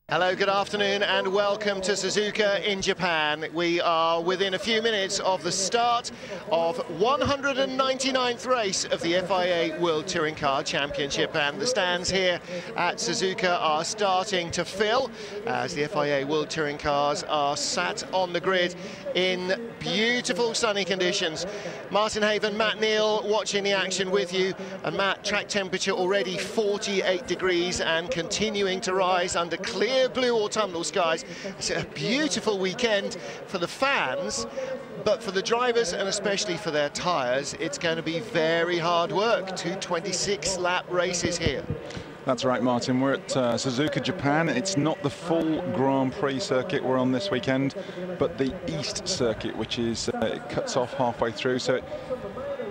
Hello, good afternoon and welcome to Suzuka in Japan. We are within a few minutes of the start of 199th race of the FIA World Touring Car Championship, and the stands here at Suzuka are starting to fill as the FIA World Touring Cars are sat on the grid in beautiful sunny conditions. Martin Haven, Matt Neal watching the action with you, and Matt, track temperature already 48 degrees and continuing to rise under clear blue autumnal skies. It's a beautiful weekend for the fans, but for the drivers and especially for their tyres, it's going to be very hard work. 226 lap races here. That's right, Martin. We're at Suzuka, Japan. It's not the full Grand Prix circuit we're on this weekend, but the East circuit, which is it cuts off halfway through. So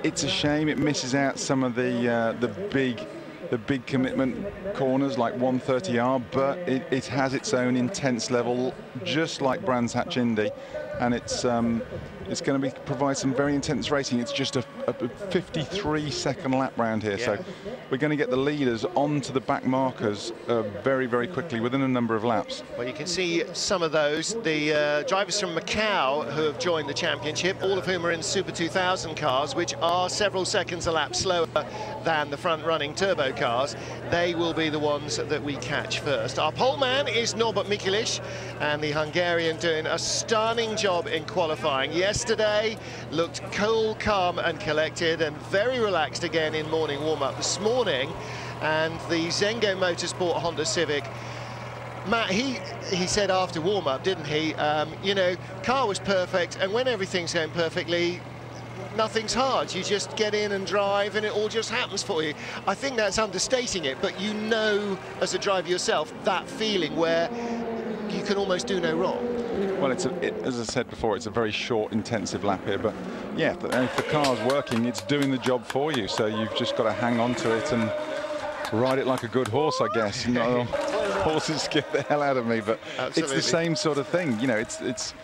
it's a shame it misses out some of the big commitment corners like 130R, but it has its own intense level, just like Brands Hatch Indy, and it's going to provide some very intense racing. It's just a 53-second lap round here, so we're going to get the leaders onto the back markers very, very quickly within a number of laps. Well, you can see some of those, the drivers from Macau who have joined the championship, all of whom are in Super 2000 cars, which are several seconds a lap slower than the front-running turbo cars. They will be the ones that we catch first. Our pole man is Norbert Mikelic, and the Hungarian doing a stunning job in qualifying. Yesterday looked cool, calm and collected, and very relaxed again in morning warm-up this morning. And the Zengo Motorsport Honda Civic, Matt, he said after warm-up, didn't he, you know, car was perfect, and when everything's going perfectly, nothing's hard. You just get in and drive and it all just happens for you. I think that's understating it, but you know as a driver yourself that feeling where you can almost do no wrong. Well, as I said before, it's a very short, intensive lap here, but yeah, if the car's working, it's doing the job for you, so you've just got to hang on to it and ride it like a good horse, I guess. You know, horses scare the hell out of me, but absolutely. It's the same sort of thing. You know, it's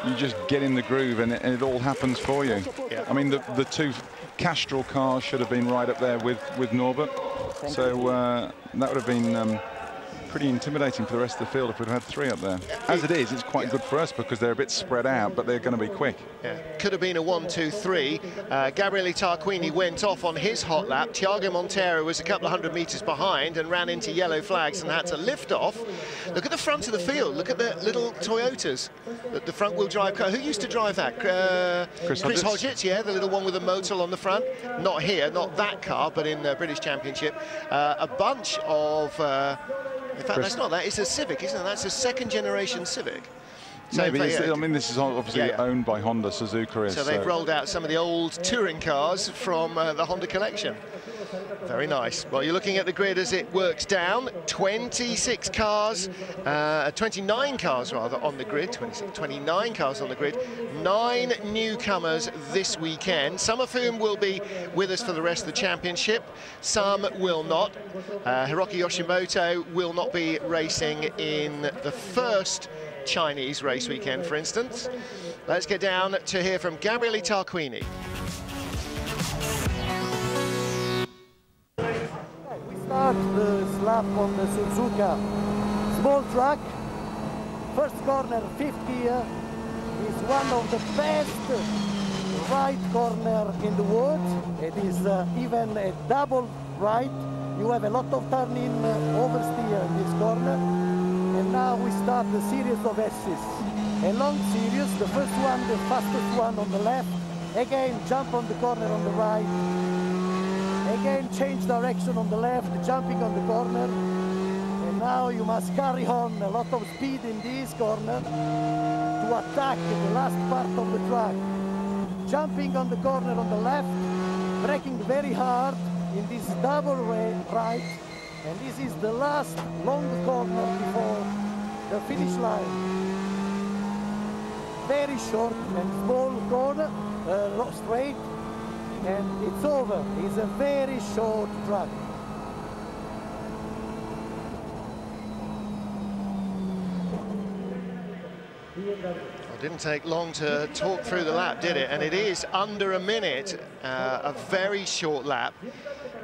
you just get in the groove and it all happens for you. Yeah. I mean, the two Castrol cars should have been right up there with Norbert, so that would have been pretty intimidating for the rest of the field if we'd had three up there. As it is, it's quite good for us because they're a bit spread out, but they're going to be quick. Yeah, could have been a 1-2-3. Gabriele Tarquini went off on his hot lap. Thiago Monteiro was a couple of hundred meters behind and ran into yellow flags and had to lift off. Look at the front of the field. Look at the little Toyotas, the front-wheel drive car. Who used to drive that? Chris Hodgetts, yeah, the little one with a motor on the front. Not here, not that car, but in the British Championship. A bunch of... in fact, that's not that. It's a Civic, isn't it? That's a second-generation Civic. So maybe. I mean, this is obviously owned by Honda. Suzuka is. So they've rolled out some of the old touring cars from the Honda collection. Very nice. Well, you're looking at the grid as it works down. 26 cars, 29 cars rather on the grid. 29 cars on the grid. 9 newcomers this weekend, some of whom will be with us for the rest of the championship. Some will not. Hiroki Yoshimoto will not be racing in the first Chinese race weekend, for instance. Let's get down to hear from Gabriele Tarquini. We start the lap on the Suzuka. Small track, first corner 50 is one of the best right corner in the world. It is even a double right. You have a lot of turning oversteer in this corner. And now we start the series of S's. A long series, the first one, the fastest one on the left. Again, jump on the corner on the right. Again, change direction on the left, jumping on the corner. And now you must carry on a lot of speed in this corner to attack the last part of the track. Jumping on the corner on the left, braking very hard in this double right. And this is the last long corner before the finish line. Very short and small corner, straight, and it's over. It's a very short track. Well, didn't take long to talk through the lap, did it? And it is under a minute, a very short lap.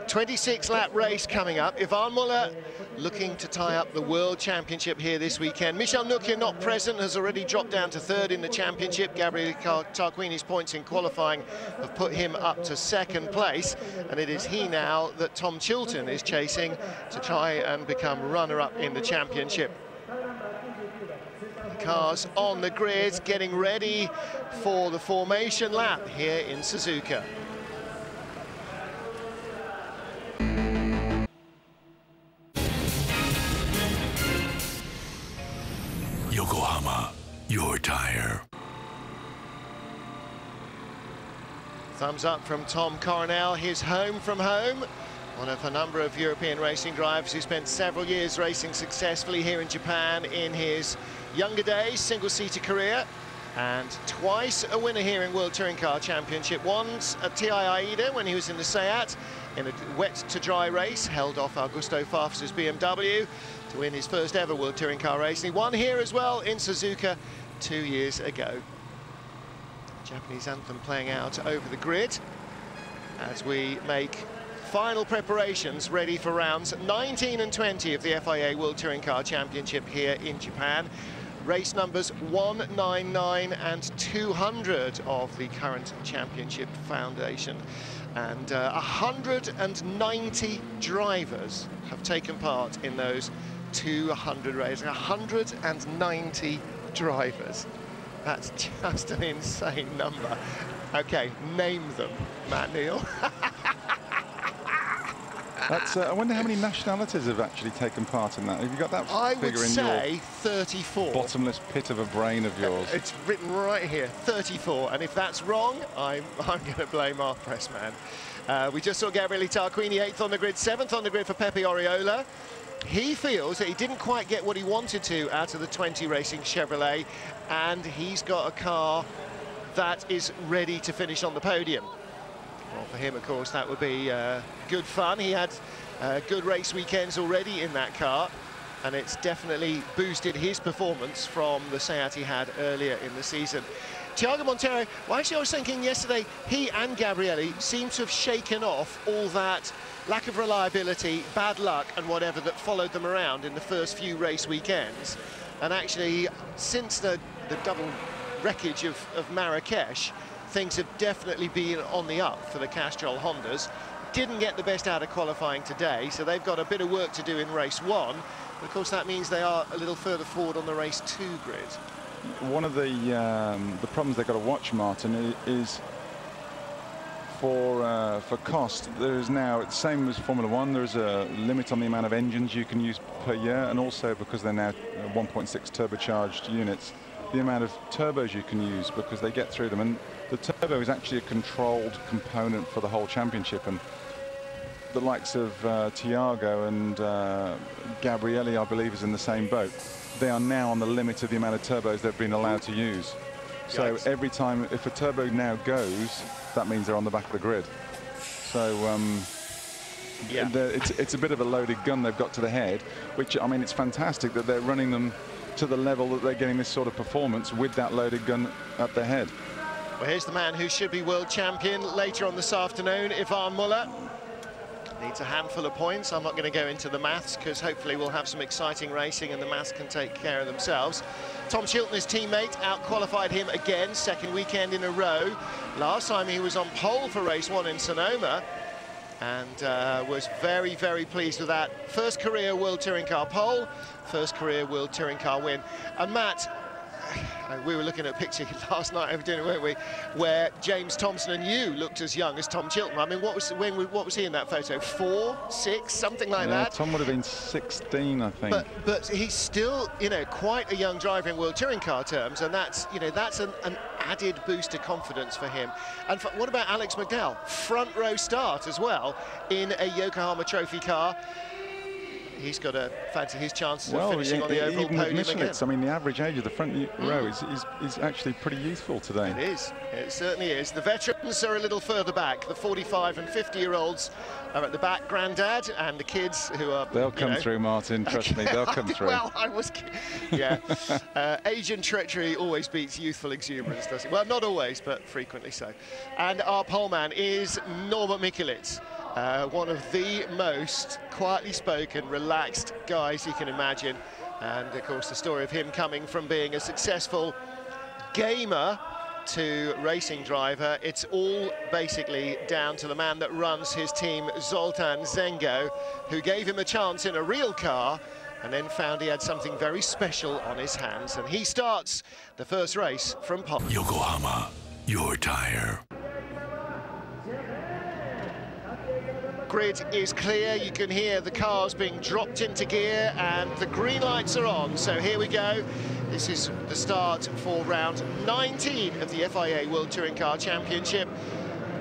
26 lap race coming up. Ivan Muller looking to tie up the World Championship here this weekend. Michel Nokia not present, has already dropped down to third in the championship. Gabriele Tarquini's points in qualifying have put him up to second place, and it is he now that Tom Chilton is chasing to try and become runner-up in the championship. The cars on the grid getting ready for the formation lap here in Suzuka. Yokohama, your tire. Thumbs up from Tom Coronel, his home from home. One of a number of European racing drivers who spent several years racing successfully here in Japan in his younger days, single-seater career, and twice a winner here in World Touring Car Championship. Once at TI Aida when he was in the Seat in a wet-to-dry race, held off Augusto Farfus's BMW to win his first ever World Touring Car race. And he won here as well in Suzuka 2 years ago. Japanese anthem playing out over the grid as we make final preparations ready for rounds 19 and 20 of the FIA World Touring Car Championship here in Japan. Race numbers 199 and 200 of the current championship foundation. And 190 drivers have taken part in those 200 races. 190 drivers. That's just an insane number. Okay, name them, Matt Neal. That's, I wonder how many nationalities have actually taken part in that. Have you got that figure in your... I would say 34. Bottomless pit of a brain of yours. It's written right here, 34. And if that's wrong, I'm going to blame our press man. We just saw Gabriele Tarquini 8th on the grid, 7th on the grid for Pepe Oriola. He feels that he didn't quite get what he wanted to out of the 20 Racing Chevrolet, and he's got a car that is ready to finish on the podium. Well, for him, of course, that would be good fun. He had good race weekends already in that car, and it's definitely boosted his performance from the Seat he had earlier in the season. Thiago Monteiro, well, actually, I was thinking yesterday, he and Gabriele seem to have shaken off all that lack of reliability, bad luck, and whatever that followed them around in the first few race weekends. And actually, since the double wreckage of Marrakesh, things have definitely been on the up for the Castrol Hondas. Didn't get the best out of qualifying today, so they've got a bit of work to do in race 1. But of course, that means they are a little further forward on the race 2 grid. One of the problems they've got to watch, Martin, is for cost. There is now, it's the same as Formula 1, there is a limit on the amount of engines you can use per year, and also because they're now 1.6 turbocharged units, the amount of turbos you can use, because they get through them. And the turbo is actually a controlled component for the whole championship, and the likes of Thiago and Gabriele, I believe, is in the same boat. They are now on the limit of the amount of turbos they've been allowed to use. So every time, if a turbo now goes, that means they're on the back of the grid. So it's a bit of a loaded gun they've got to the head, which, I mean, it's fantastic that they're running them to the level that they're getting this sort of performance with that loaded gun at their head. Well, here's the man who should be world champion later on this afternoon, Ivan Muller. Needs a handful of points. I'm not going to go into the maths because hopefully we'll have some exciting racing and the maths can take care of themselves. Tom Chilton, his teammate, out-qualified him again, second weekend in a row. Last time he was on pole for race 1 in Sonoma and was very, very pleased with that. First career World Touring Car pole, first career World Touring Car win. And Matt, we were looking at a picture last night over dinner, weren't we, where James Thompson and you looked as young as Tom Chilton. I mean, what was he in that photo? 4, 6, something like that? Tom would have been 16, I think. But he's still, you know, quite a young driver in World Touring Car terms, and that's, you know, that's an added boost of confidence for him. And what about Alex McDowell? Front row start as well in a Yokohama Trophy car. He's got to fancy his chances of finishing on the overall podium again. I mean, the average age of the front row is actually pretty youthful today. It is. It certainly is. The veterans are a little further back. The 45 and 50-year-olds are at the back, Grandad, and the kids who are... They'll come through, Martin. Trust me, they'll come through. Well, I was... Yeah. Age and treachery always beats youthful exuberance, does it? Well, not always, but frequently so. And our poleman is Norbert Mikulits. One of the most quietly spoken, relaxed guys you can imagine. And, of course, the story of him coming from being a successful gamer to racing driver, it's all basically down to the man that runs his team, Zoltan Zengo, who gave him a chance in a real car and then found he had something very special on his hands. And he starts the first race from pole. Yokohama, your tire. Grid is clear, you can hear the cars being dropped into gear and the green lights are on. So here we go. This is the start for round 19 of the FIA World Touring Car Championship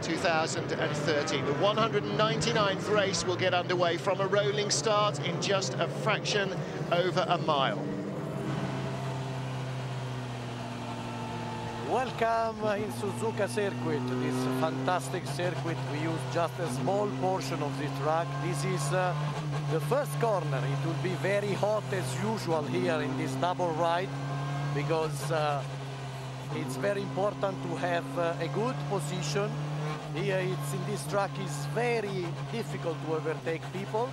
2013. The 199th race will get underway from a rolling start in just a fraction over a mile. Welcome in Suzuka circuit, this fantastic circuit. We use just a small portion of the track. This is the first corner. It will be very hot as usual here in this double ride because it's very important to have a good position. Here it's in this track is very difficult to overtake people.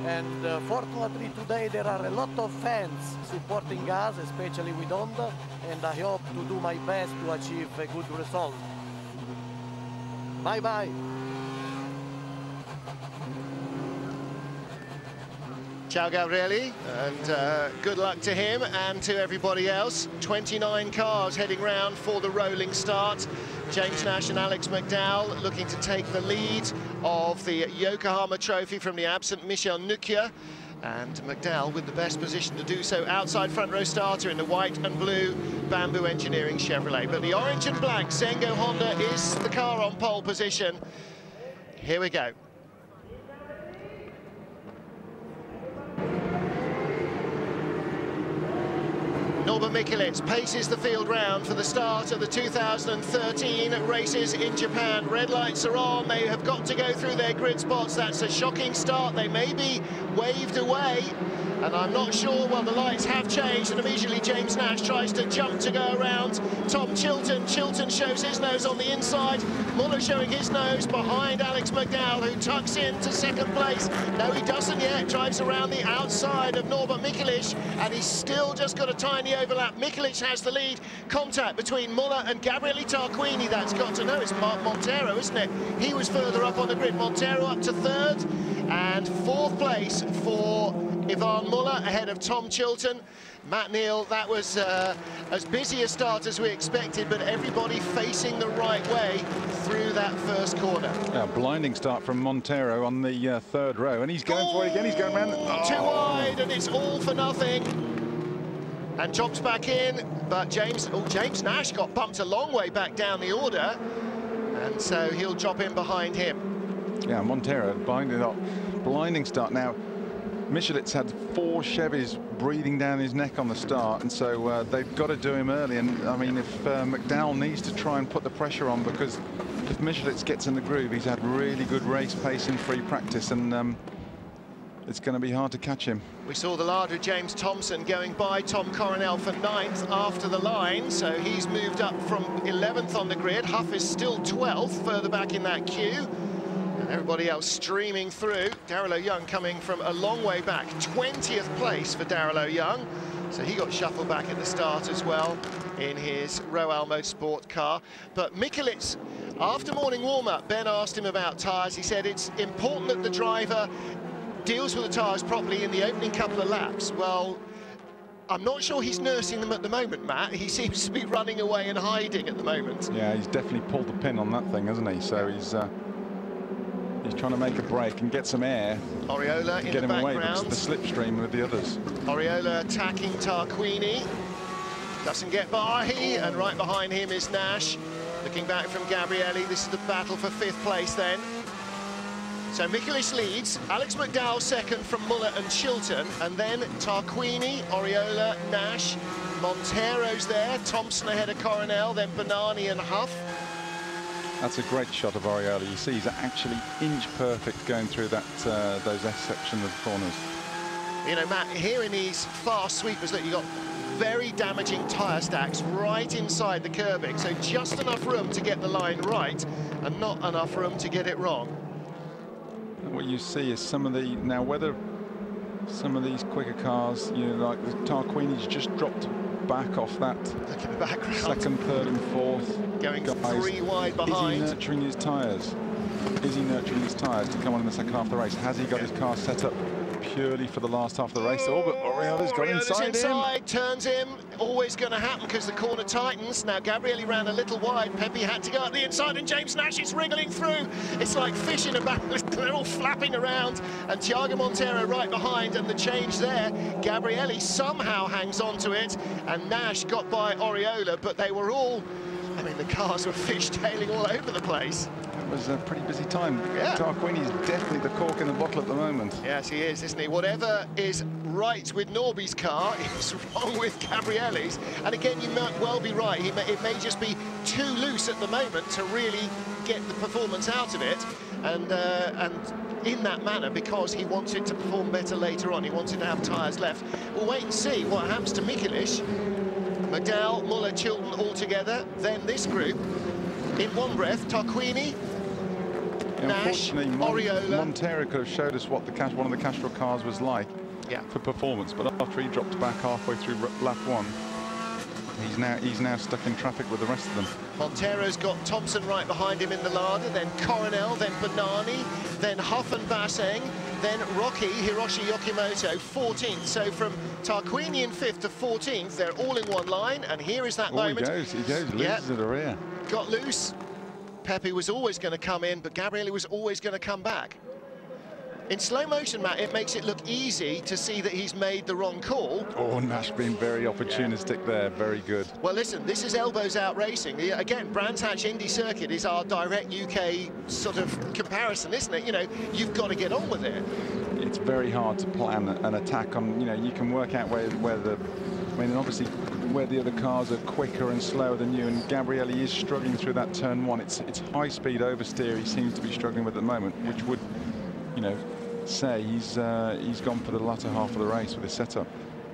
And fortunately today there are a lot of fans supporting us, especially with Honda, and I hope to do my best to achieve a good result. Bye-bye. Ciao Gabriele, and good luck to him and to everybody else. 29 cars heading round for the rolling start. James Nash and Alex McDowell looking to take the lead of the Yokohama Trophy from the absent Michel Nukia. And McDowell with the best position to do so, outside front row starter in the white and blue Bamboo Engineering Chevrolet. But the orange and black Zengo Honda is the car on pole position. Here we go. Norbert Mikulits paces the field round for the start of the 2013 races in Japan. Red lights are on, they have got to go through their grid spots. That's a shocking start, they may be waved away. And I'm not sure, well, the lights have changed, and immediately James Nash tries to jump to go around Tom Chilton. Chilton shows his nose on the inside. Muller showing his nose behind Alex McDowell, who tucks into second place. No, he doesn't yet. Drives around the outside of Norbert Mikulits, and he's still just got a tiny overlap. Mikulits has the lead. Contact between Muller and Gabriele Tarquini. That's got to know. It's Mark Montero, isn't it? He was further up on the grid. Montero up to third, and fourth place for Ivan Muller ahead of Tom Chilton. Matt Neal, that was as busy a start as we expected, but everybody facing the right way through that first corner. A blinding start from Montero on the third row, and he's going for it again. He's going around. Too wide, and it's all for nothing. And chops back in, but James Nash got bumped a long way back down the order, and so he'll drop in behind him. Yeah, Montero blinding start now. Mikulits had 4 Chevys breathing down his neck on the start, and so they've got to do him early. And I mean, if McDowell needs to try and put the pressure on, because if Mikulits gets in the groove, he's had really good race pace in free practice, and it's going to be hard to catch him. We saw the larder James Thompson going by Tom Coronel for 9th after the line, so he's moved up from 11th on the grid. Huff is still 12th, further back in that queue. Everybody else streaming through. Daryl O'Young coming from a long way back. 20th place for Daryl O'Young. So he got shuffled back at the start as well in his Royal Motorsport car. But Mikulits, after morning warm-up, Ben asked him about tyres. He said it's important that the driver deals with the tyres properly in the opening couple of laps. Well, I'm not sure he's nursing them at the moment, Matt. He seems to be running away and hiding at the moment. Yeah, he's definitely pulled the pin on that thing, hasn't he? So he's trying to make a break and get some air. Oriola in get the him away background. The slipstream with the others. Oriola attacking Tarquini. Doesn't get by, and right behind him is Nash. Looking back from Gabriele. This is the battle for 5th place then. So Mikulits leads, Alex McDowell second from Muller and Chilton, and then Tarquini, Oriola, Nash, Montero's there, Thompson ahead of Coronel, then Bernani and Huff. That's a great shot of Oriola. You see he's actually inch perfect going through that those S section of the corners. You know, Matt, here in these fast sweepers, look, you've got very damaging tyre stacks right inside the curbing, so just enough room to get the line right and not enough room to get it wrong. What you see is some of the, now whether some of these quicker cars, you know, like the Tarquini's just dropped back off that. Look at the background. Second, third and fourth. Going guys. 3 wide behind. Is he nurturing his tyres? Is he nurturing his tyres to come on in the second half of the race? Has he got his car set up purely for the last half of the race? Oh, but Oriola's got inside him. Turns him. Always going to happen because the corner tightens. Now Gabrielli ran a little wide. Pepe had to go up the inside, and James Nash is wriggling through. It's like fish in a barrel. They're all flapping around, and Thiago Monteiro right behind, and the change there. Gabrielli somehow hangs on to it, and Nash got by Oriola, but they were all, I mean, the cars were fishtailing all over the place. It was a pretty busy time. Yeah. Tarquini's definitely the cork in the bottle at the moment. Yes, he is, isn't he? Whatever is right with Norby's car is wrong with Gabrielli's. And again, you might well be right. It may just be too loose at the moment to really get the performance out of it. And in that manner, because he wants it to perform better later on. He wants it to have tyres left. We'll wait and see what happens to Mikelic. McDowell, Muller, Chilton all together. Then this group, in one breath, Tarquini, Nash, Oriola. Monteiro could have showed us what one of the Castrol cars was like for performance, but after he dropped back halfway through lap 1, he's now stuck in traffic with the rest of them. Monteiro's got Thompson right behind him in the larder, then Coronel, then Bernani, then Huff and Basseng, then Rocky, Hiroshi Yokimoto, 14th. So from Tarquini in 5th to 14th, they're all in one line, and here is that moment. He goes, loses at the rear. Got loose. Pepe was always going to come in, but Gabrielli was always going to come back. In slow motion, Matt, it makes it look easy to see that he's made the wrong call. Oh, Nash being very opportunistic there, very good. Well, listen, this is elbows out racing. Again, Brands Hatch Indy Circuit is our direct UK sort of comparison, isn't it? You know, you've got to get on with it. It's very hard to plan an attack on, you know, you can work out where the, I mean, obviously, where the other cars are quicker and slower than you, and Gabrielli is struggling through that turn 1. It's high-speed oversteer he seems to be struggling with at the moment, which would, you know, say he's gone for the latter half of the race with his setup.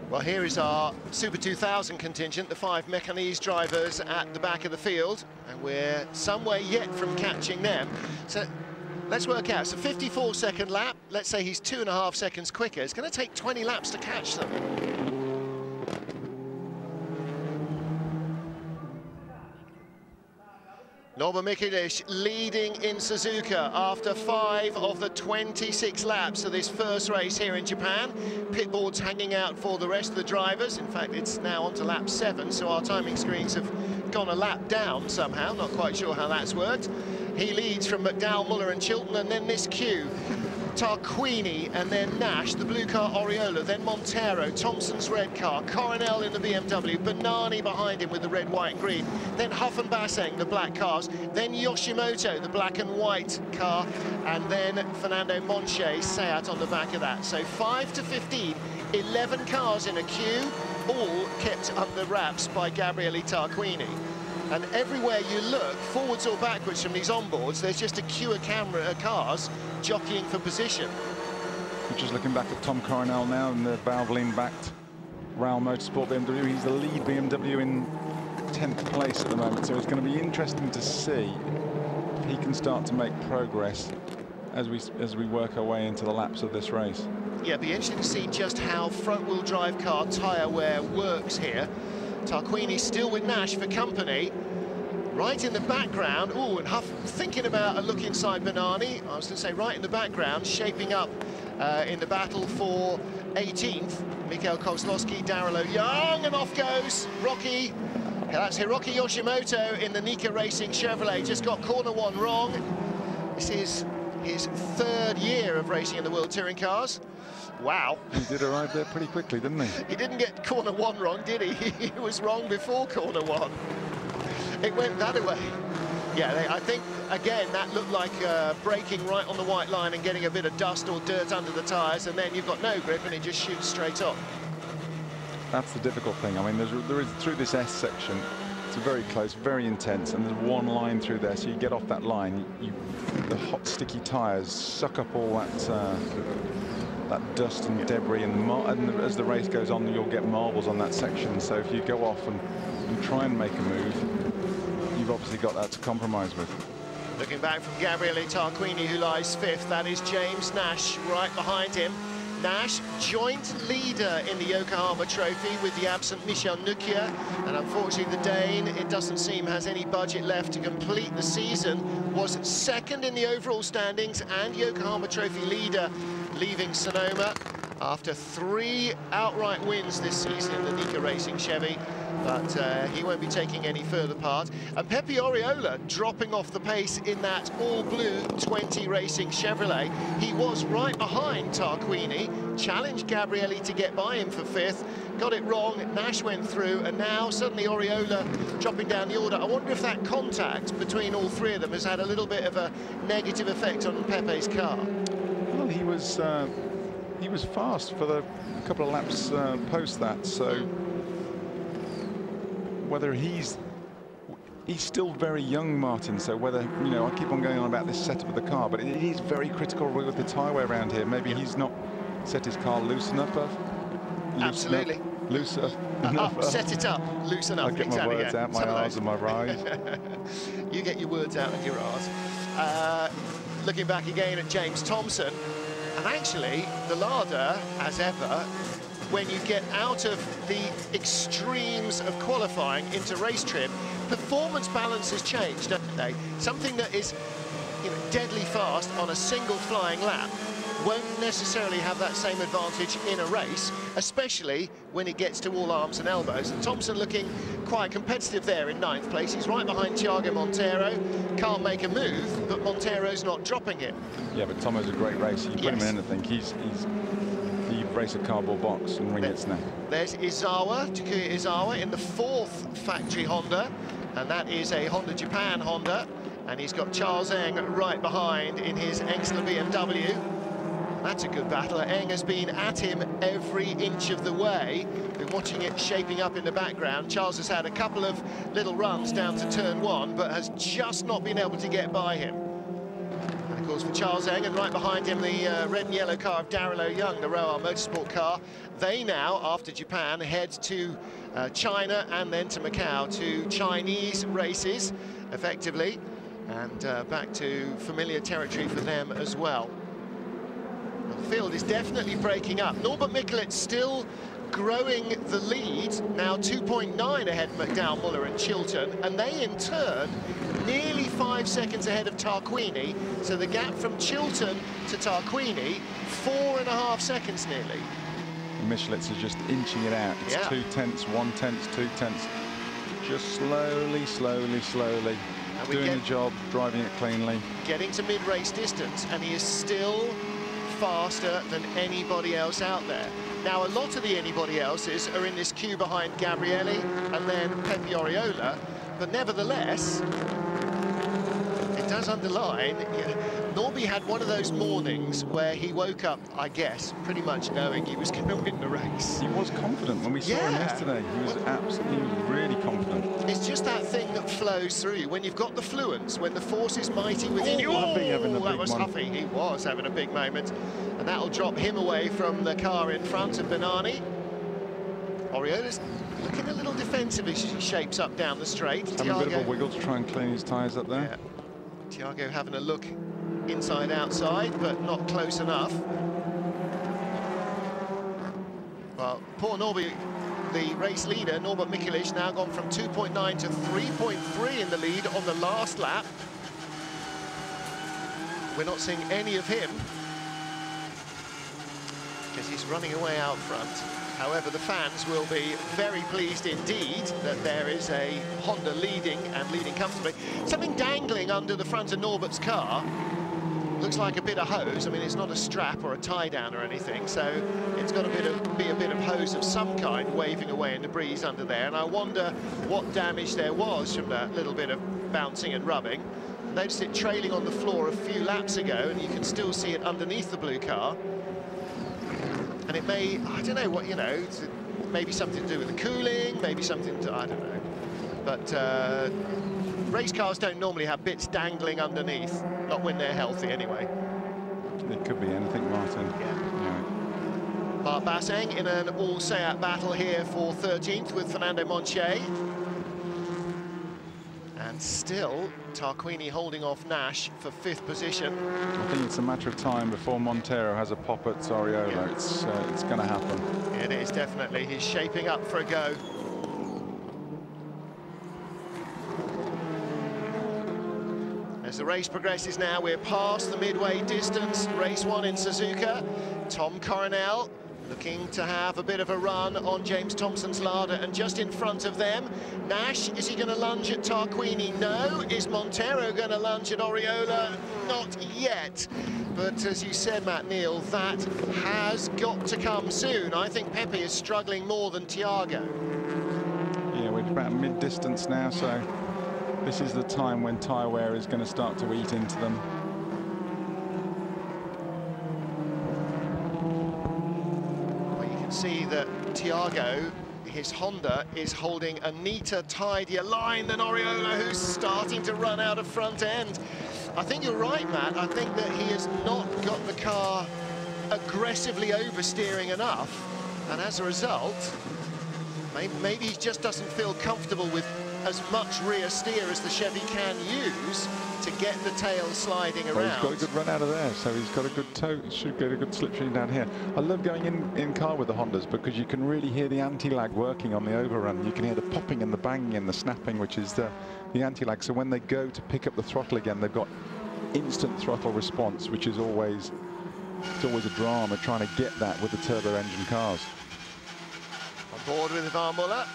Well, here is our Super 2000 contingent, the 5 Mecanese drivers at the back of the field, and we're some way yet from catching them. So let's work out. It's a 54-second lap. Let's say he's 2.5 seconds quicker. It's going to take 20 laps to catch them. Norbert Mikelic leading in Suzuka after 5 of the 26 laps of this first race here in Japan. Pit boards hanging out for the rest of the drivers. In fact, it's now on to lap 7, so our timing screens have gone a lap down somehow. Not quite sure how that's worked. He leads from McDowell, Muller and Chilton, and then this queue. Tarquini, and then Nash, the blue car Oriola, then Monteiro, Thompson's red car, Coronel in the BMW, Bernani behind him with the red, white, green, then Huff and Basseng, the black cars, then Yoshimoto, the black and white car, and then Fernando Monche, Seat on the back of that. So 5 to 15, 11 cars in a queue, all kept under wraps by Gabriele Tarquini. And everywhere you look, forwards or backwards from these onboards, there's just a queue of cars jockeying for position. We're just looking back at Tom Coronel now in the Valvoline-backed Rail Motorsport BMW. He's the lead BMW in 10th place at the moment, so it's going to be interesting to see if he can start to make progress as we work our way into the laps of this race. Yeah, it'd be interesting to see just how front-wheel drive car tyre wear works here. Tarquini still with Nash for company. Right in the background, ooh, and Huff thinking about a look inside Bernani. I was going to say right in the background, shaping up in the battle for 18th. Mikhail Kozlowski, Darrell Young, and off goes Rocky. That's Hiroki Yoshimoto in the Nika Racing Chevrolet. Just got corner 1 wrong. This is his 3rd year of racing in the World Touring Cars. Wow. He did arrive there pretty quickly, didn't he? He didn't get corner 1 wrong, did he? He was wrong before corner 1. It went that way. Yeah, I think, again, that looked like braking right on the white line and getting a bit of dust or dirt under the tyres, and then you've got no grip and it just shoots straight off. That's the difficult thing. I mean, there is through this S section, it's very close, very intense, and there's one line through there, so you get off that line, the hot, sticky tyres suck up all that dust and debris, and as the race goes on, you'll get marbles on that section. So if you go off and try and make a move, you've obviously got that to compromise with. Looking back from Gabriele Tarquini, who lies 5th, that is James Nash right behind him. Nash, joint leader in the Yokohama Trophy with the absent Michel Nukia, and unfortunately the Dane, it doesn't seem, has any budget left to complete the season. Was 2nd in the overall standings and Yokohama Trophy leader, leaving Sonoma after 3 outright wins this season in the Nika Racing Chevy. But he won't be taking any further part. And Pepe Oriola dropping off the pace in that all-blue 20 Racing Chevrolet. He was right behind Tarquini, challenged Gabriele to get by him for 5th, got it wrong, Nash went through, and now suddenly Oriola dropping down the order. I wonder if that contact between all 3 of them has had a little bit of a negative effect on Pepe's car. Well, he was fast for the couple of laps post that, so whether he's still very young, Martin, so whether, you know, I keep on going on about this setup of the car, but it is very critical with the tyre wear around here. Maybe he's not set his car loose enough. Absolutely. Looser enough. Set it up, loose enough. I get my words out, my R's and my R's. You get your words out and your R's. Looking back again at James Thompson, and actually the Lada, as ever, when you get out of the extremes of qualifying into race trim, performance balances change, don't they? Something that is, you know, deadly fast on a single flying lap won't necessarily have that same advantage in a race, especially when it gets to all arms and elbows. And Thompson looking quite competitive there in 9th place. He's right behind Thiago Montero. Can't make a move, but Montero's not dropping him. Yeah, but Tomo's a great racer. You put him in anything, he race a cardboard box and ring its neck. There's Izawa, Takuya Izawa, in the 4th factory Honda, and that is a Honda Japan Honda, and he's got Charles Eng right behind in his Engsler BMW. That's a good battle. Eng has been at him every inch of the way. Been watching it shaping up in the background. Charles has had a couple of little runs down to turn 1, but has just not been able to get by him. And of course for Charles Eng, and right behind him the red and yellow car of Darryl O'Young, the Roar Motorsport car. They now, after Japan, head to China and then to Macau, to Chinese races, effectively, and back to familiar territory for them as well. The field is definitely breaking up. Norbert Mikkelitz still growing the lead, now 2.9 ahead of McDowell, Muller and Chilton, and they in turn nearly 5 seconds ahead of Tarquini, so the gap from Chilton to Tarquini, 4.5 seconds nearly. Michelitz is just inching it out. It's 2 tenths, 1 tenth, 2 tenths, just slowly, doing the job, driving it cleanly. Getting to mid-race distance, and he is still faster than anybody else out there. Now, a lot of the anybody else's are in this queue behind Gabriele and then Pepe Oriola, but nevertheless, it does underline, Norby had one of those mornings where he woke up, I guess, pretty much knowing he was going to win the race. He was confident. When we saw him yesterday, he was really confident. It's just that thing that flows through you. When you've got the fluence, when the force is mighty within you. That was Huffy. He was having a big moment. And that'll drop him away from the car in front of Benani. Oriola's looking a little defensive as he shapes up down the straight. Having a bit of a wiggle to try and clean his tyres up there. Yeah. Thiago having a look inside outside, but not close enough. Well, poor Norby, the race leader, Norbert Mikkelitz, now gone from 2.9 to 3.3 in the lead on the last lap. We're not seeing any of him because he's running away out front. However, the fans will be very pleased indeed that there is a Honda leading and leading comfortably. Something dangling under the front of Norbert's car. Looks like a bit of hose. I mean, it's not a strap or a tie down or anything, so it's got to be a bit of hose of some kind waving away in the breeze under there. And I wonder what damage there was from that little bit of bouncing and rubbing. Noticed it trailing on the floor a few laps ago, and you can still see it underneath the blue car. And it may, I don't know what, you know, maybe something to do with the cooling, maybe something to, I don't know. But race cars don't normally have bits dangling underneath, not when they're healthy anyway. It could be anything, Martin. Yeah. Marc Basseng in an all-Seat battle here for 13th with Fernando Montier. And still Tarquini holding off Nash for 5th position. I think it's a matter of time before Montero has a pop at Oriola. Yeah. It's going to happen. It is, definitely. He's shaping up for a go. As the race progresses now, we're past the midway distance. Race 1 in Suzuka. Tom Coronel looking to have a bit of a run on James Thompson's Lada, and just in front of them, Nash, is he going to lunge at Tarquini? No. Is Montero going to lunge at Oriola? Not yet. But as you said, Matt Neal, that has got to come soon. I think Pepe is struggling more than Thiago. Yeah, we're about mid-distance now, so this is the time when tyre wear is going to start to eat into them. See that Thiago, his Honda, is holding a neater, tidier line than Oriola, who's starting to run out of front end. I think you're right, Matt. I think that he has not got the car aggressively oversteering enough, and as a result, maybe he just doesn't feel comfortable with as much rear steer as the Chevy can use to get the tail sliding around. Well, he's got a good run out of there, so he's got a good toe, should get a good slipstream down here. I love going in car with the Hondas because you can really hear the anti-lag working on the overrun. You can hear the popping and the banging and the snapping, which is the anti-lag. So when they go to pick up the throttle again, they've got instant throttle response, which is always a drama trying to get that with the turbo engine cars. On board with Van Muller.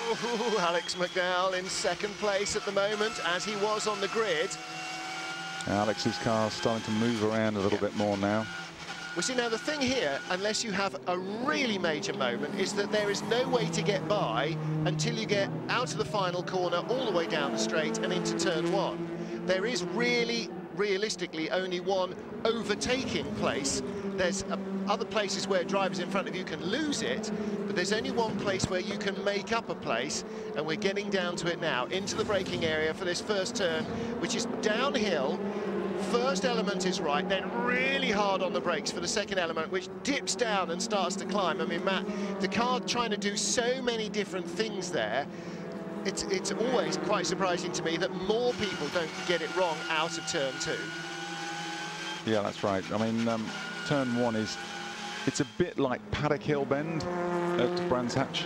Ooh, Alex McDowell in 2nd place at the moment, as he was on the grid. Alex's car's starting to move around a little bit more now. Well, see, now the thing here, unless you have a really major moment, is that there is no way to get by until you get out of the final corner, all the way down the straight and into turn 1. There is really, realistically, only one overtaking place. There's other places where drivers in front of you can lose it, but there's only one place where you can make up a place, and we're getting down to it now, into the braking area for this first turn, which is downhill. First element is right, then really hard on the brakes for the second element, which dips down and starts to climb. I mean, Matt, the car trying to do so many different things there. It's always quite surprising to me that more people don't get it wrong out of turn 2. Yeah, that's right. I mean, turn 1 it's a bit like Paddock Hill Bend at Brands Hatch,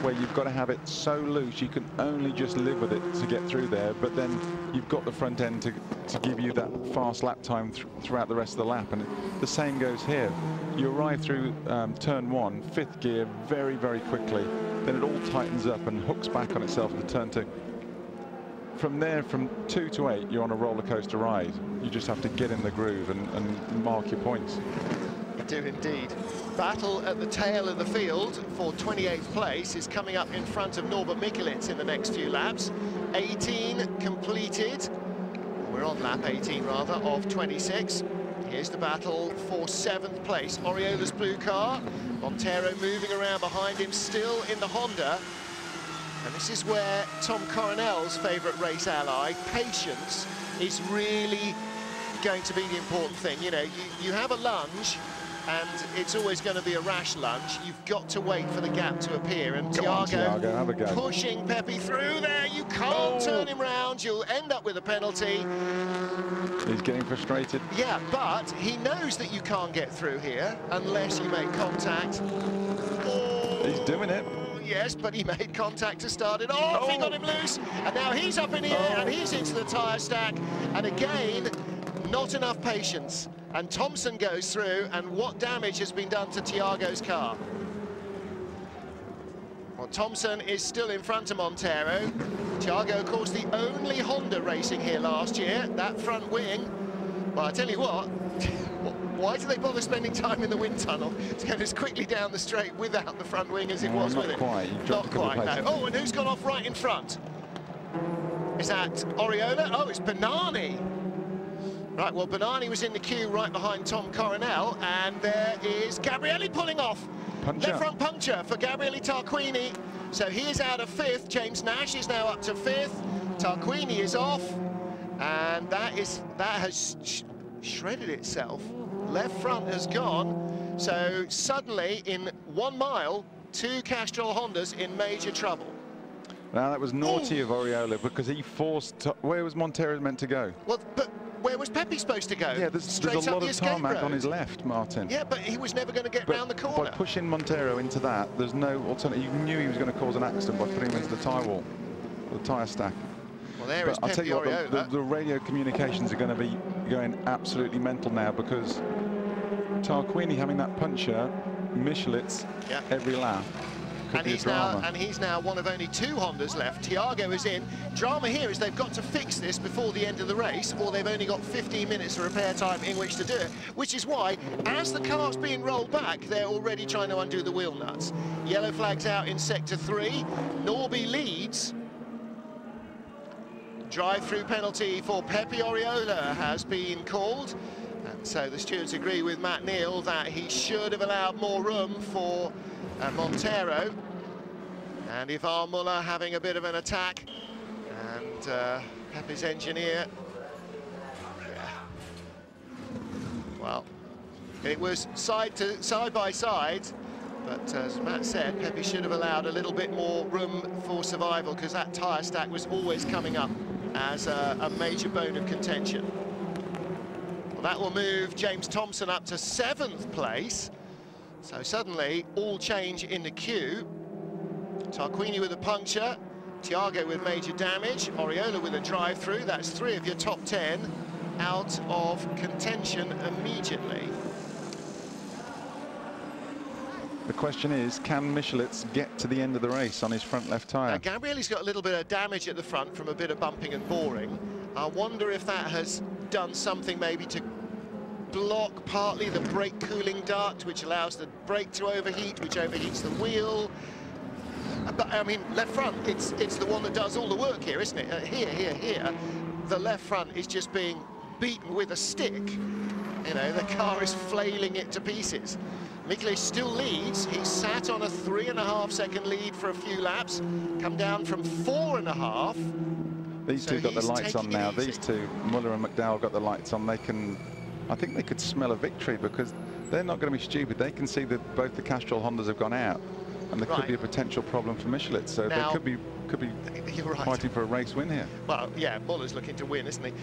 where you've got to have it so loose you can only just live with it to get through there, but then you've got the front end to give you that fast lap time throughout the rest of the lap. And the same goes here. You arrive through turn 1, 5th gear, very, very quickly. Then it all tightens up and hooks back on itself into turn 2. From there, from 2 to 8, you're on a roller coaster ride. You just have to get in the groove and mark your points. You do indeed. Battle at the tail of the field for 28th place is coming up in front of Norbert Mikulits in the next few laps. 18 completed. We're on lap 18 rather of 26. Here's the battle for 7th place. Oriola's blue car. Montero moving around behind him, still in the Honda. And this is where Tom Coronel's favourite race ally, patience, is really going to be the important thing. You know, you have a lunge, and it's always going to be a rash lunge. You've got to wait for the gap to appear. And Thiago pushing Pepe through there. You can't turn him round. You'll end up with a penalty. He's getting frustrated. Yeah, but he knows that you can't get through here unless you make contact. Oh, he's doing it. Yes, but he made contact to start it off. He got him loose, and now he's up in the air, and he's into the tyre stack. And again, not enough patience. And Thompson goes through, and what damage has been done to Thiago's car? Well, Thompson is still in front of Montero. Thiago, of course, the only Honda racing here last year, that front wing. Well, I tell you what, why do they bother spending time in the wind tunnel to go as quickly down the straight without the front wing as it was with it? Not quite, no. Oh, and who's gone off right in front? Is that Oriola? Oh, it's Bernani. Right, well, Bernani was in the queue right behind Tom Coronel, and there is Gabrielli pulling off. Puncture. Left front puncture for Gabriele Tarquini. So he is out of 5th. James Nash is now up to 5th. Tarquini is off, and that has shredded itself. Left front has gone. So suddenly, in 1 mile, 2 Castrol Hondas in major trouble. Now that was naughty of Oriola because he forced. Where was Montero meant to go? Well, but where was Pepe supposed to go? Yeah, there's a lot of tarmac on his left, Martin. Yeah, but he was never going to get round the corner. By pushing Montero into that, there's no alternative. You knew he was going to cause an accident by putting him into the tyre wall, the tyre stack. Well, there is Pepe I'll tell you Oriola. what, the radio communications are going to be going absolutely mental now because Tarquini having that puncture, Michelitz every lap. And he's now one of only 2 Hondas left. Tiago is in. Drama here is they've got to fix this before the end of the race, or they've only got 15 minutes of repair time in which to do it, which is why, as the car's being rolled back, they're already trying to undo the wheel nuts. Yellow flags out in sector 3. Norby leads. Drive-through penalty for Pepe Oriola has been called. And so the stewards agree with Matt Neal that he should have allowed more room for Montero. And Ivar Muller having a bit of an attack, and Pepe's engineer, well, it was side by side, but as Matt said, Pepe should have allowed a little bit more room for survival because that tyre stack was always coming up as a major bone of contention. Well, that will move James Thompson up to 7th place. So suddenly, all change in the queue. Tarquini with a puncture, Tiago with major damage, Oriola with a drive-through. That's 3 of your top 10 out of contention immediately. The question is, can Michelitz get to the end of the race on his front left tyre? Gabrielli's got a little bit of damage at the front from a bit of bumping and boring. I wonder if that has done something maybe to block partly the brake cooling duct, which allows the brake to overheat, which overheats the wheel. But I mean, left front, it's the one that does all the work here, isn't it? Here. The left front is just being beaten with a stick. You know, the car is flailing it to pieces. Miklic still leads. He sat on a 3.5-second lead for a few laps, come down from 4.5. These two got the lights on now. These two, Muller and McDowell, got the lights on. They can, I think they could smell a victory because they're not going to be stupid. They can see that both the Castrol Hondas have gone out, and there could be a potential problem for Michelin. So now, they could be fighting for a race win here. Well, yeah, Muller's looking to win, isn't he?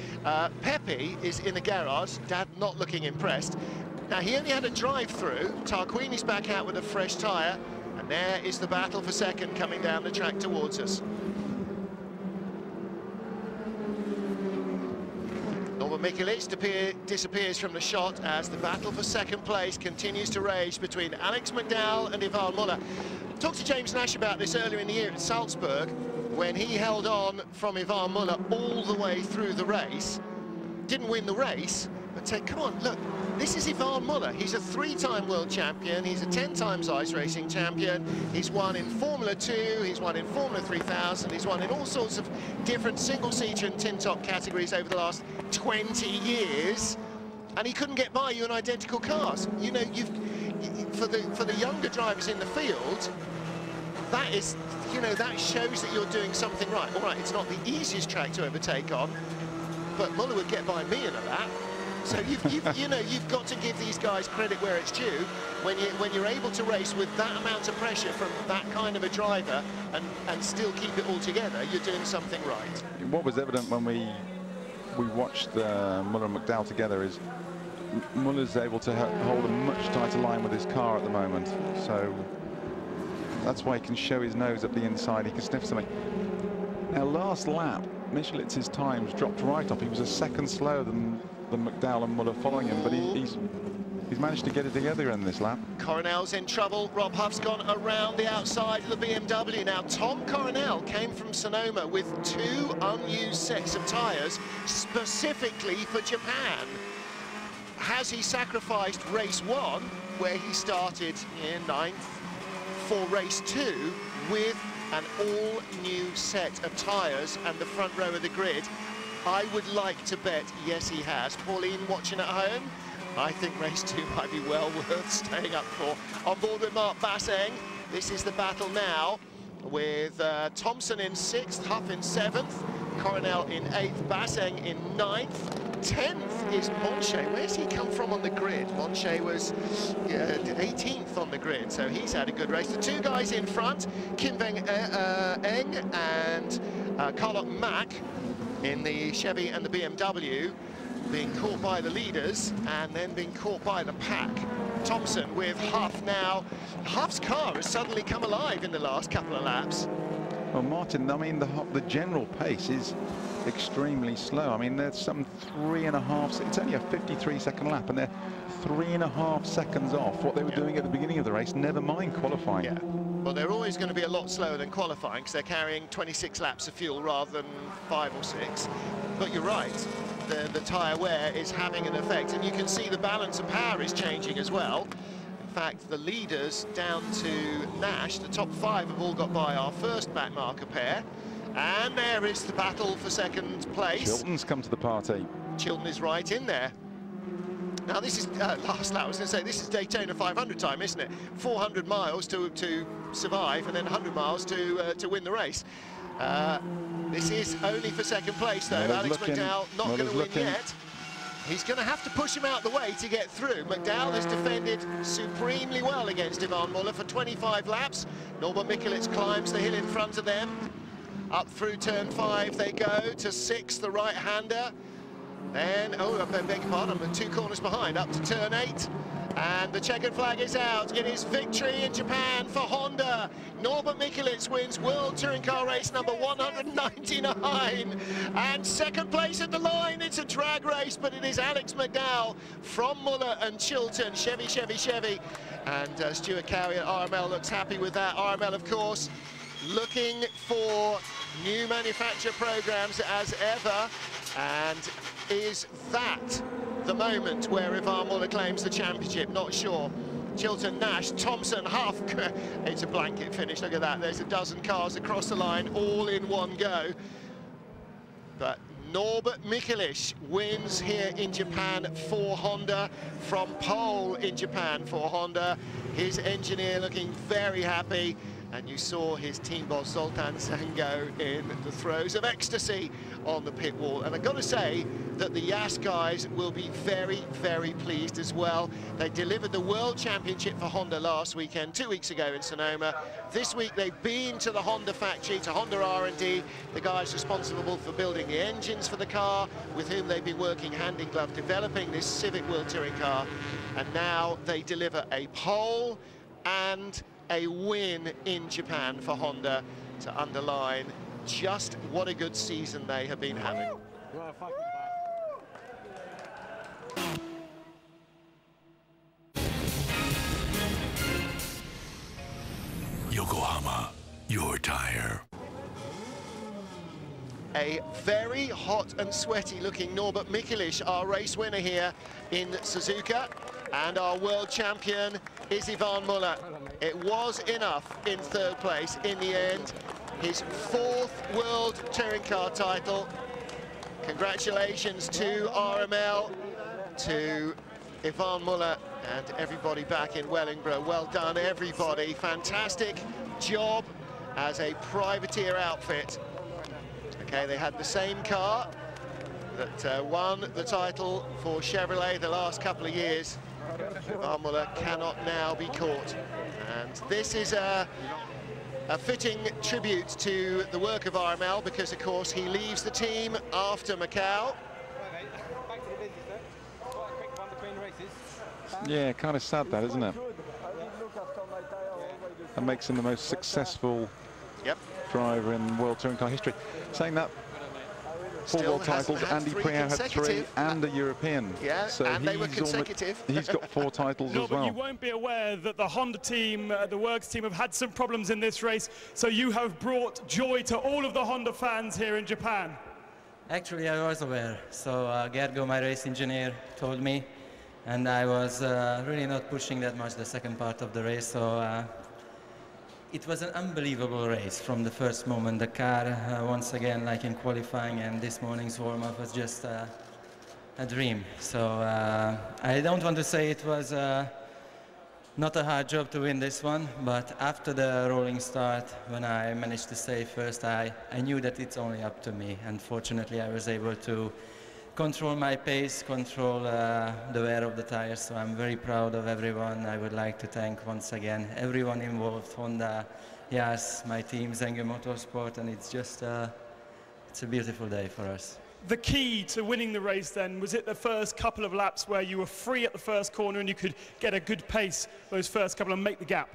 Pepe is in the garage. Dad not looking impressed. Now, he only had a drive-through. Tarquini's back out with a fresh tyre, and there is the battle for second coming down the track towards us. Mikelic disappears from the shot as the battle for second place continues to rage between Alex McDowell and Ivar Muller. Talked to James Nash about this earlier in the year at Salzburg when he held on from Ivar Muller all the way through the race. Didn't win the race, but said, come on, look, this is Ivar Muller. He's a 3-time world champion. He's a 10 times ice racing champion. He's won in Formula 2. He's won in Formula 3000. He's won in all sorts of different single-seater and tin-top categories over the last 20 years. And he couldn't get by you in identical cars. You know, for the younger drivers in the field, that is, you know, that shows that you're doing something right. All right, it's not the easiest track to overtake on, but Muller would get by me in a lap. So you've got to give these guys credit where it's due. When you're able to race with that amount of pressure from that kind of a driver and still keep it all together, you're doing something right. What was evident when we watched Muller and McDowell together is Muller's able to hold a much tighter line with his car at the moment. So that's why he can show his nose up the inside. He can sniff something. Now, last lap, Michelitz's times dropped right off. He was a second slower than McDowell and Muller following him, but he's managed to get it together in this lap. Coronel's in trouble. Rob Huff's gone around the outside of the BMW. Now, Tom Coronel came from Sonoma with 2 unused sets of tyres specifically for Japan. Has he sacrificed race 1, where he started in 9th, for race 2 with an all-new set of tyres and the front row of the grid? I would like to bet yes, he has. Pauline watching at home, I think race 2 might be well worth staying up for. On board with Mark Basseng, this is the battle now with Thompson in 6th, Huff in 7th, Coronel in 8th, Basseng in 9th. 10th is Monche. Where's he come from on the grid? Monche was 18th on the grid, so he's had a good race. The two guys in front, Kim Eng and Carlok Mack in the Chevy and the BMW, being caught by the leaders and then being caught by the pack. Thompson with Huff now. Huff's car has suddenly come alive in the last couple of laps. Well, Martin, I mean, the general pace is extremely slow. I mean, there's some 3.5, it's only a 53-second lap, and they're 3.5 seconds off what they were doing at the beginning of the race, never mind qualifying. Yeah. Well, they're always going to be a lot slower than qualifying because they're carrying 26 laps of fuel rather than 5 or 6. But you're right, the tyre wear is having an effect, and you can see the balance of power is changing as well. In fact, the leaders down to Nash, the top 5 have all got by our first back marker pair. And there is the battle for second place. Chilton's come to the party. Chilton is right in there. Now this is, last lap I was going to say, this is Daytona 500 time, isn't it? 400 miles to survive and then 100 miles to win the race. This is only for second place though. Alex McDowell not going to win yet. He's going to have to push him out the way to get through. McDowell has defended supremely well against Ivan Muller for 25 laps. Norbert Mikulec climbs the hill in front of them. Up through turn 5 they go to 6, the right-hander. Then, oh, I beg your pardon, I'm 2 corners behind, up to turn 8. And the checkered flag is out. It is victory in Japan for Honda. Norbert Mikulec wins World Touring Car Race number 199. And second place at the line. It's a drag race, but it is Alex McDowell from Muller and Chilton. Chevy, Chevy, Chevy. And Stuart Cowie at RML looks happy with that. RML, of course, looking for new manufacturer programs as ever. And is that the moment where Ivan Muller claims the championship? Not sure. Chilton, Nash, Thompson, Huff. It's a blanket finish. Look at that. There's a dozen cars across the line, all in one go. But Norbert Mikulec wins here in Japan for Honda, from pole in Japan for Honda. His engineer looking very happy. And you saw his team boss Zoltan Sango in the throes of ecstasy on the pit wall. And I've got to say that the Yas guys will be very, very pleased as well. They delivered the World Championship for Honda last weekend, 2 weeks ago in Sonoma. This week they've been to the Honda factory, to Honda R&D, the guys responsible for building the engines for the car, with whom they've been working hand in glove developing this Civic World Touring car. And now they deliver a pole and a win in Japan for Honda to underline just what a good season they have been having. Yokohama, your tire. A very hot and sweaty looking Norbert Mikulec, our race winner here in Suzuka, and our world champion is Ivan Muller. It was enough in third place in the end. His 4th World Touring Car title. Congratulations to RML, to Ivan Muller and everybody back in Wellingborough. Well done, everybody. Fantastic job as a privateer outfit. Okay, they had the same car that won the title for Chevrolet the last couple of years. Ivan Muller cannot now be caught. And this is a fitting tribute to the work of RML, because, of course, he leaves the team after Macau. Yeah, kind of sad that, isn't it? That makes him the most successful driver in World Touring Car history. Saying that, 4 world titles, Andy Priaulx had 3 and a European. Yeah, so and they were consecutive. He's got 4 titles as well. But you won't be aware that the Honda team, the Works team, have had some problems in this race, so you have brought joy to all of the Honda fans here in Japan. Actually, I was aware. So Gergo, my race engineer, told me, and I was really not pushing that much the second part of the race, so it was an unbelievable race from the first moment. The car, once again, like in qualifying and this morning's warm-up, was just a dream. So I don't want to say it was not a hard job to win this one, but after the rolling start, when I managed to stay first, I knew that it's only up to me. Unfortunately, I was able to control my pace, control the wear of the tires. So I'm very proud of everyone. I would like to thank once again everyone involved, Honda, Yas, my team, Zenge Motorsport, and it's just it's a beautiful day for us. The key to winning the race then, was it the first couple of laps where you were free at the first corner and you could get a good pace those first couple and make the gap?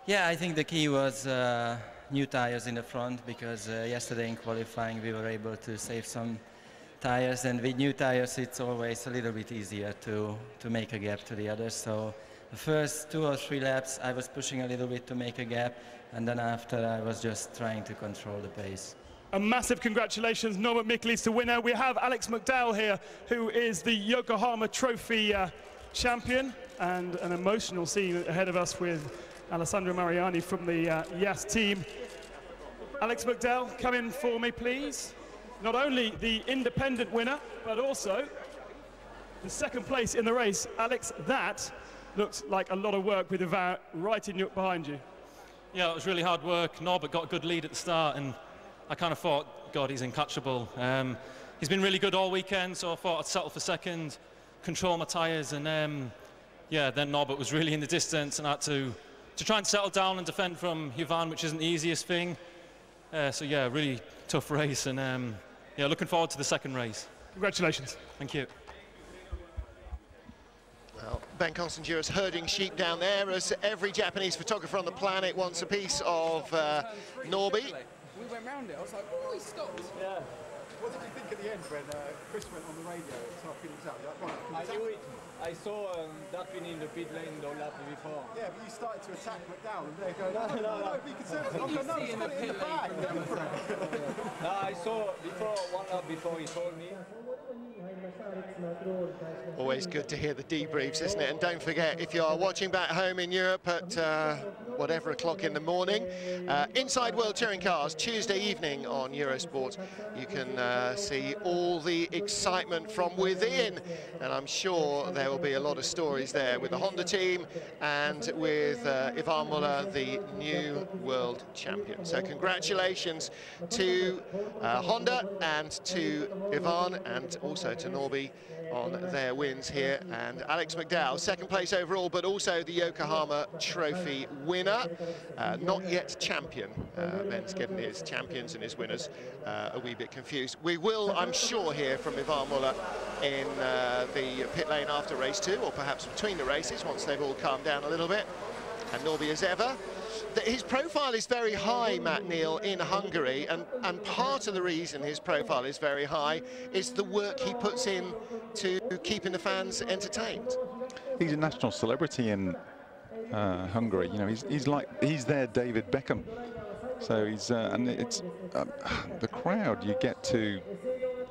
Yeah, I think the key was new tires in the front, because yesterday in qualifying we were able to save some tires, and with new tires it's always a little bit easier to make a gap to the others. So the first 2 or 3 laps I was pushing a little bit to make a gap, and then after I was just trying to control the pace. A massive congratulations, Norbert Michel is the winner. We have Alex McDowell here, who is the Yokohama Trophy champion, and an emotional scene ahead of us with Alessandro Mariani from the Yas team. Alex McDowell, come in for me, please. Not only the independent winner, but also the second place in the race. Alex, that looks like a lot of work with Ivan right behind you. Yeah, it was really hard work. Norbert got a good lead at the start, and I kind of thought, God, he's uncatchable. He's been really good all weekend, so I thought I'd settle for second, control my tyres, and yeah, then Norbert was really in the distance, and I had to try and settle down and defend from Ivan, which isn't the easiest thing. So yeah, really tough race, and yeah, looking forward to the second race. Congratulations. Thank you. Well, Ben Constantura's herding sheep down there, as every Japanese photographer on the planet wants a piece of Norby. We went round it. I was like, oh, he stopped. Yeah. What did you think at the end when Chris went on the radio? So I feel exactly like, I knew it. I saw Darwin in the pit lane the lap before. Yeah, but you started to attack McDowell, and they go, no, be conservative. I'm going, no, just put it in the bag. No, I saw before, 1 lap before he told me. Always good to hear the debriefs, isn't it? And don't forget, if you are watching back home in Europe at whatever o'clock in the morning, Inside World Touring Cars, Tuesday evening on Eurosport, you can see all the excitement from within, and I'm sure there will be a lot of stories there with the Honda team and with Ivan Muller, the new world champion. So congratulations to Honda and to Ivan, and also to Norby on their wins here, and Alex McDowell, second place overall, but also the Yokohama Trophy winner. Not yet champion. Ben's getting his champions and his winners a wee bit confused. We will, I'm sure, hear from Ivan Muller in the pit lane after race 2, or perhaps between the races once they've all calmed down a little bit. And Norby, as ever, his profile is very high, Matt Neal, in Hungary, and part of the reason his profile is very high is the work he puts in to keeping the fans entertained. He's a national celebrity in Hungary. You know, he's their David Beckham. So he's and it's the crowd you get to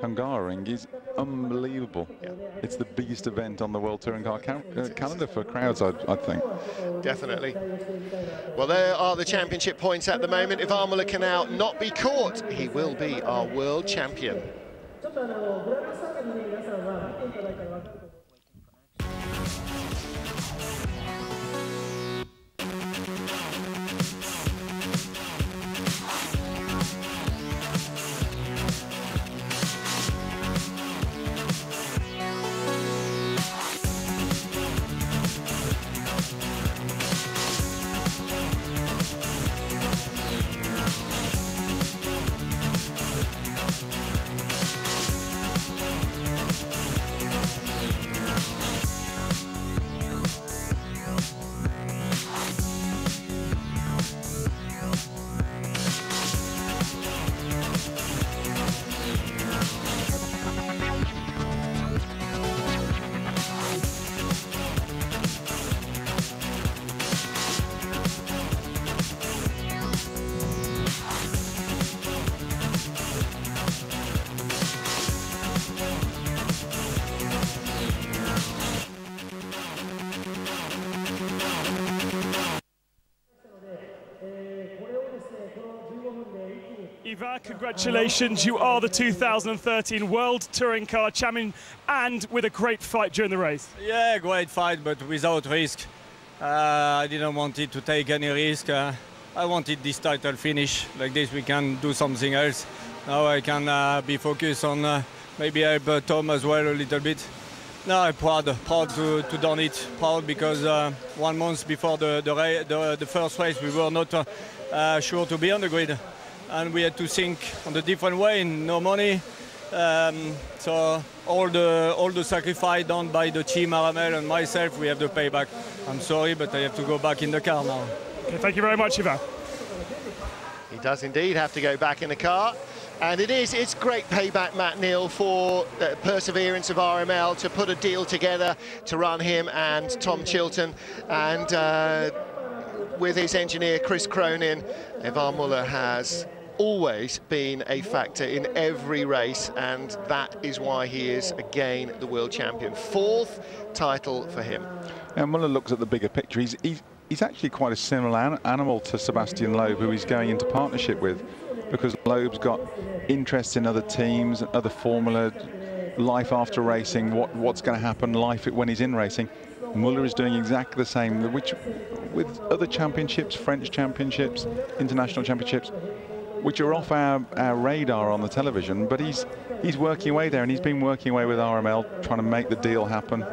Hungaroring is unbelievable. Yeah. It's the biggest event on the World Touring Car calendar for crowds, I think. Definitely. Well, there are the championship points at the moment. If Ivan Muller can now not be caught, he will be our world champion. Ivan, congratulations, you are the 2013 World Touring Car Champion, and with a great fight during the race. Yeah, great fight, but without risk. I didn't want it to take any risk. I wanted this title finish. Like this we can do something else. Now I can be focused on maybe help Tom as well a little bit. No, I'm proud to done it. Proud because 1 month before the first race, we were not sure to be on the grid, and we had to think on a different way. No money, so all the sacrifice done by the team Aramel and myself, we have to pay back. I'm sorry, but I have to go back in the car now. Okay, thank you very much, Ivan. He does indeed have to go back in the car. And it's great payback, Matt Neal, for perseverance of RML to put a deal together to run him and Tom Chilton. And with his engineer, Chris Cronin, Ivan Muller has always been a factor in every race, and that is why he is again the world champion. 4th title for him. And Muller looks at the bigger picture. He's actually quite a similar animal to Sebastian Loeb, who he's going into partnership with, because Loeb's got interest in other teams, other formula, life after racing, what's going to happen, life when he's in racing. Muller is doing exactly the same, which with other championships, French championships, international championships, which are off our radar on the television, but he's working away there, and he's been working away with RML, trying to make the deal happen.